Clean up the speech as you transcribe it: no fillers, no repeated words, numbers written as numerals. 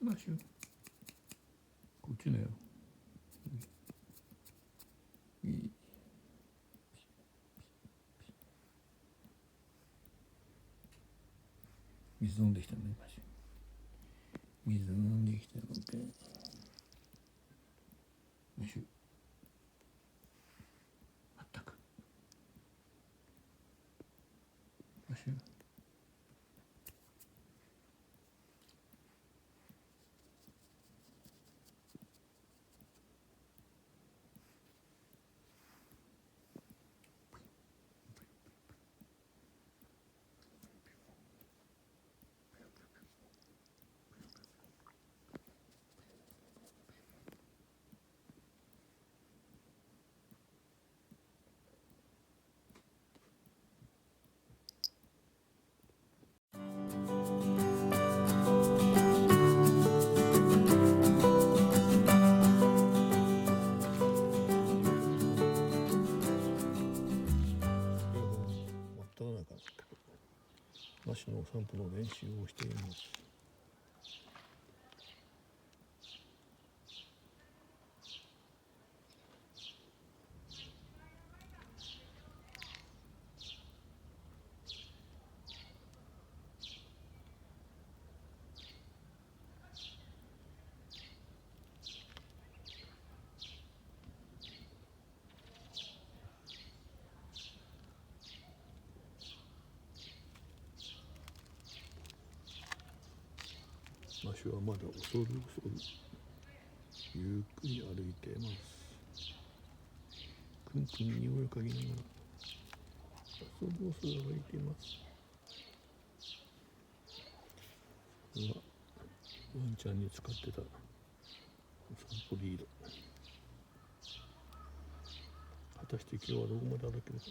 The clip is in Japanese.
マッシュこっちのよ。いい。水飲んできたね、マッシュ。水飲んできたのか。マッシュ。まったく。マッシュ。マッシュのお散歩の練習をしています。マッシュはまだ恐る恐るゆっくり歩いています。くんくんに匂いを嗅ぎながら遊ぶ恐れがいています。これはワンちゃんに使ってたお散歩リード。果たして今日はどこまで歩けるか。